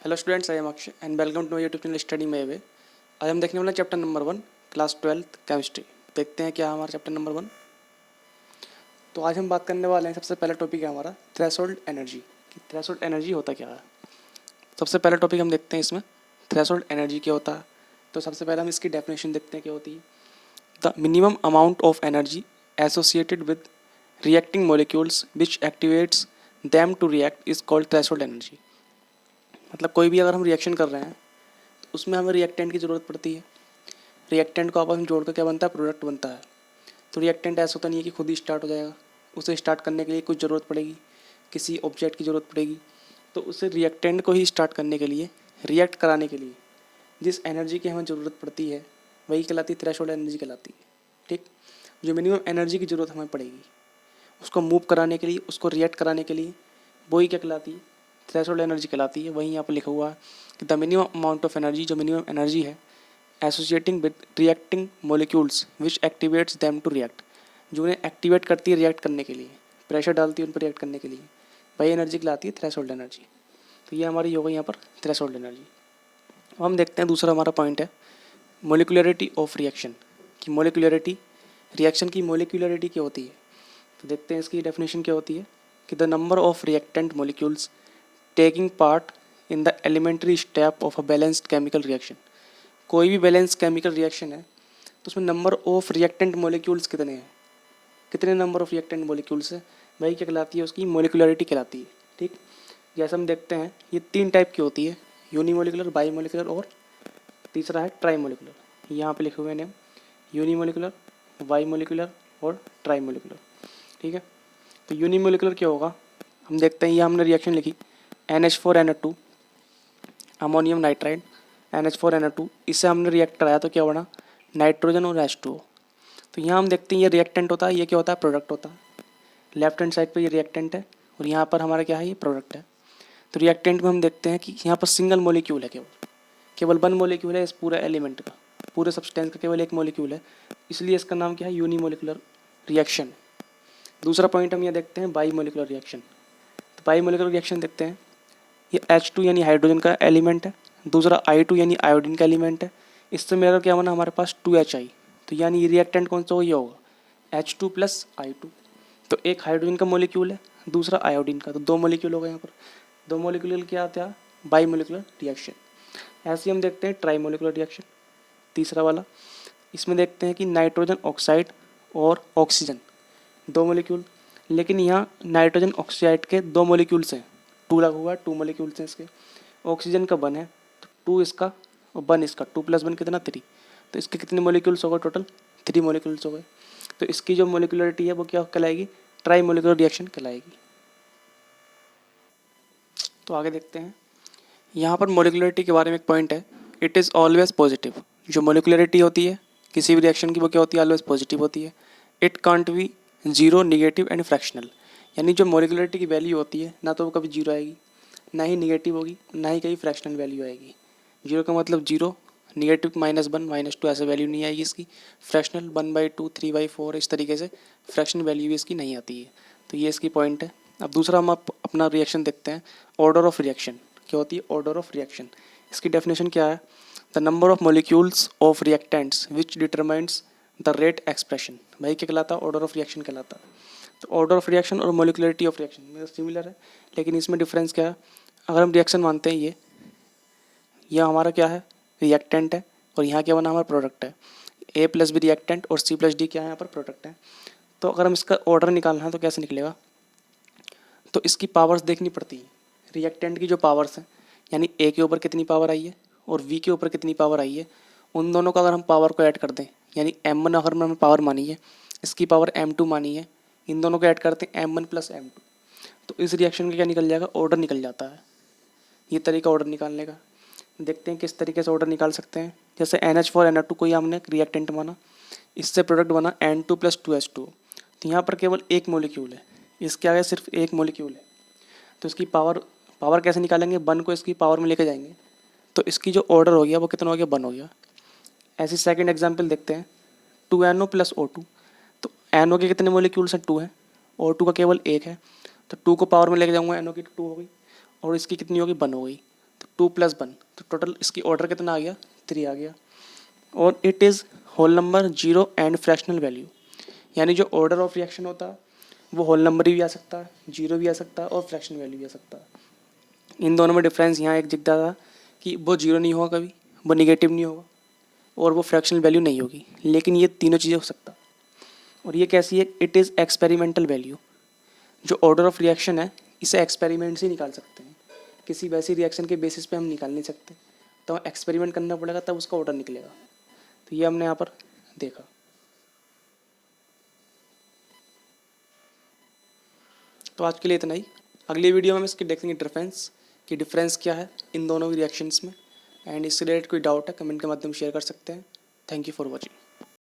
Hello students, I am Akshay and welcome to my YouTube channel study my way. आज हम देखने वाले chapter number 1 class 12 chemistry. देखते हैं क्या हमारा चैप्टर नंबर 1। तो आज हम बात करने वाले हैं, सबसे पहला टॉपिक है हमारा थ्रेशोल्ड एनर्जी कि थ्रेशोल्ड एनर्जी होता क्या है। सबसे पहला टॉपिक हम देखते हैं इसमें थ्रेशोल्ड एनर्जी क्या होता है। तो सबसे पहले हम इसकी डेफिनेशन देखते हैं क्या होती है। The minimum amount of energy associated with reacting molecules which activates them to react is called threshold energy. मतलब कोई भी अगर हम रिएक्शन कर रहे हैं तो उसमें हमें रिएक्टेंट की ज़रूरत पड़ती है। रिएक्टेंट को आपस में जोड़कर क्या बनता है, प्रोडक्ट बनता है। तो रिएक्टेंट ऐसा होता नहीं है कि खुद ही स्टार्ट हो जाएगा, उसे स्टार्ट करने के लिए कुछ ज़रूरत पड़ेगी, किसी ऑब्जेक्ट की ज़रूरत पड़ेगी। तो उसे रिएक्टेंट को ही स्टार्ट करने के लिए, रिएक्ट कराने के लिए जिस एनर्जी की हमें ज़रूरत पड़ती है वही कहलाती है थ्रेशोल्ड एनर्जी कहलाती है। ठीक, जो मिनिमम एनर्जी की ज़रूरत हमें पड़ेगी उसको मूव कराने के लिए, उसको रिएक्ट कराने के लिए, वही क्या कहलाती है, थ्रेशोल्ड एनर्जी कहलाती है। वहीं यहाँ पर लिखा हुआ है कि the minimum amount of energy, जो मिनिमम एनर्जी है associating with reacting molecules which activates them to react, जो उन्हें एक्टिवेट करती है रिएक्ट करने के लिए, प्रेशर डालती है उन पर रिएक्ट करने के लिए, वही एनर्जी कहलाती है थ्रेशोल्ड एनर्जी। तो ये हमारी हो गई यहाँ पर थ्रेशोल्ड एनर्जी। अब हम देखते हैं दूसरा हमारा पॉइंट है मोलिकुलरिटी ऑफ रिएक्शन कि मोलिकुलरिटी, रिएक्शन की मोलिकुलरिटी क्या होती है। तो देखते हैं इसकी डेफिनेशन क्या होती है कि the number of reactant molecules taking part in the elementary step of a balanced chemical reaction. कोई भी बैलेंस केमिकल रिएक्शन है तो उसमें नंबर ऑफ रिएक्टेंट मॉलिक्यूल्स कितने हैं, कितने नंबर ऑफ रिएक्टेंट मॉलिक्यूल्स है, वही क्या कहलाती है, उसकी मोलिकुलरिटी कहलाती है। ठीक, जैसे हम देखते हैं ये 3 टाइप की होती है, यूनिमोलिकुलर, बाईमोलिकुलर और तीसरा है ट्राईमोलिकुलर। यहाँ पे लिखे हुए हैं यूनिमोलिकुलर, बाईमोलिकुलर और ट्राईमोलिकुलर। ठीक है, तो यूनिमोलिकुलर क्या होगा, हम देखते हैं ये हमने रिएक्शन लिखी NH4NH2 अमोनियम नाइट्राइड NH4NH2, इससे हमने रिएक्ट कराया तो क्या बना, नाइट्रोजन और H2O। तो यहाँ हम देखते हैं ये रिएक्टेंट होता है, ये क्या होता है, प्रोडक्ट होता है। लेफ्ट हैंड साइड पे ये रिएक्टेंट है और यहाँ पर हमारा क्या है, ये प्रोडक्ट है। तो रिएक्टेंट में हम देखते हैं कि यहाँ पर सिंगल मॉलिक्यूल है, केवल केवल 1 मॉलिक्यूल है इस पूरे एलिमेंट का, पूरे सब्सटेंस का केवल 1 मॉलिक्यूल है, इसलिए इसका नाम क्या है, यूनिमोलिकुलर रिएक्शन। दूसरा पॉइंट हम ये देखते हैं बाई मोलिकुलर रिएक्शन। तो बाई मोलिकुलर रिएक्शन देखते हैं, ये H2 यानी हाइड्रोजन का एलिमेंट है, दूसरा I2 यानी आयोडीन का एलिमेंट है, इससे मिलकर क्या बना हमारे पास 2Hi। तो यानी ये रिएक्टेंट कौन सा हो, ये होगा H2 प्लस I2। तो एक हाइड्रोजन का मॉलिक्यूल है, दूसरा आयोडीन का, तो 2 मॉलिक्यूल हो गए यहाँ पर। 2 मॉलिक्यूल क्या आता है, बाई मोलिकुलर रिएक्शन। ऐसे ही हम देखते हैं ट्राई मोलिकुलर रिएक्शन, तीसरा वाला। इसमें देखते हैं कि नाइट्रोजन ऑक्साइड और ऑक्सीजन 2 मॉलिक्यूल, लेकिन यहाँ नाइट्रोजन ऑक्साइड के 2 मॉलिक्यूल्स हैं, 2 लगा हुआ है, 2 मॉलिक्यूल्स हैं इसके। ऑक्सीजन का 1 है, तो 2 इसका और 1 इसका, 2 + 1 कितना, 3। तो इसके कितने मॉलिक्यूल्स हो गए, टोटल 3 मॉलिक्यूल्स हो गए। तो इसकी जो मॉलिकुलरिटी है वो क्या कहलाएगी, ट्राई मोलिकुलर रिएक्शन कहलाएगी। तो आगे देखते हैं, यहाँ पर मोलिकुलरिटी के बारे में एक पॉइंट है, इट इज़ ऑलवेज पॉजिटिव। जो मोलिकुलरिटी होती है किसी भी रिएक्शन की वो क्या होती है, ऑलवेज पॉजिटिव होती है। It can't be zero, negative and fractional. यानी जो मोलिकुलरिटी की वैल्यू होती है ना तो वो कभी जीरो आएगी, ना ही निगेटिव होगी, ना ही कहीं फ्रैक्शनल वैल्यू आएगी। जीरो का मतलब जीरो, निगेटिव -1 -2 ऐसे वैल्यू नहीं आएगी इसकी। फ्रैक्शनल 1/2 3/4 इस तरीके से फ्रैक्शनल वैल्यू भी इसकी नहीं आती है। तो ये इसकी पॉइंट है। अब दूसरा हम अपना रिएक्शन देखते हैं, ऑर्डर ऑफ रिएक्शन क्या होती है, ऑर्डर ऑफ रिएक्शन। इसकी डेफिनेशन क्या है, the number of molecules of reactants which determines the rate expression. भाई क्या कहलाता है, ऑर्डर ऑफ रिएक्शन कहलाता है। तो ऑर्डर ऑफ रिएक्शन और मोलिकुलरिटी ऑफ रिएक्शन में सिमिलर है, लेकिन इसमें डिफरेंस क्या है। अगर हम रिएक्शन मानते हैं ये हमारा क्या है, रिएक्टेंट है, और यहाँ क्या बना हमारा प्रोडक्ट है। A+B रिएक्टेंट और C+D क्या है, यहाँ पर प्रोडक्ट है। तो अगर हम इसका ऑर्डर निकालना है तो कैसे निकलेगा, तो इसकी पावर्स देखनी पड़ती है। रिएक्टेंट की जो पावर्स हैं, यानी A के ऊपर कितनी पावर आई है और V के ऊपर कितनी पावर आई है, उन दोनों का अगर हम पावर को ऐड कर दें, यानी M1 अगर हमने पावर मानी है, इसकी पावर M2 मानी है, इन दोनों को ऐड करते हैं M1 + M2, तो इस रिएक्शन का क्या निकल जाएगा, ऑर्डर निकल जाता है। ये तरीका ऑर्डर निकालने का। देखते हैं किस तरीके से ऑर्डर निकाल सकते हैं। जैसे NH4NH2 को ही हमने रिएक्टेंट माना, इससे प्रोडक्ट बना N2 + 2H2। तो यहाँ पर केवल एक मॉलिक्यूल है, इसके आगे सिर्फ एक मॉलिक्यूल है, तो इसकी पावर कैसे निकालेंगे, 1 को इसकी पावर में लेके जाएंगे, तो इसकी जो ऑर्डर हो गया वो कितना हो गया, 1 हो गया। ऐसी सेकंड एग्जांपल देखते हैं, 2NO + O2। तो NO के कितने मॉलिक्यूल्स हैं, 2 हैं, O2 का केवल 1 है, तो 2 को पावर में लेके जाऊँगा, NO की 2 हो गई, और इसकी कितनी होगी, 1 हो गई। तो 2 + 1, तो टोटल इसकी ऑर्डर कितना आ गया, 3 आ गया। और it is whole number, zero and fractional value, यानी जो ऑर्डर ऑफ रिएक्शन होता है वो होल नंबर भी आ सकता है, जीरो भी आ सकता है और फ्रैक्शनल वैल्यू भी आ सकता है। इन दोनों में डिफरेंस यहाँ एक दिखता था कि वो जीरो नहीं होगा कभी, वो निगेटिव नहीं होगा और वो फ्रैक्शनल वैल्यू नहीं होगी, लेकिन ये तीनों चीज़ें हो सकता है। और ये कैसी है, इट इज़ एक्सपेरिमेंटल वैल्यू। जो ऑर्डर ऑफ रिएक्शन है इसे एक्सपेरिमेंट से ही निकाल सकते हैं, किसी वैसी रिएक्शन के बेसिस पे हम निकाल नहीं सकते, तो एक्सपेरिमेंट करना पड़ेगा तब उसका ऑर्डर निकलेगा। तो ये हमने यहाँ पर देखा। तो आज के लिए इतना ही। अगली वीडियो में हम इसकी देखेंगे डिफरेंस क्या है इन दोनों की रिएक्शंस में, एंड इससे रिलेटेड कोई डाउट है कमेंट के माध्यम से शेयर कर सकते हैं। Thank you for watching.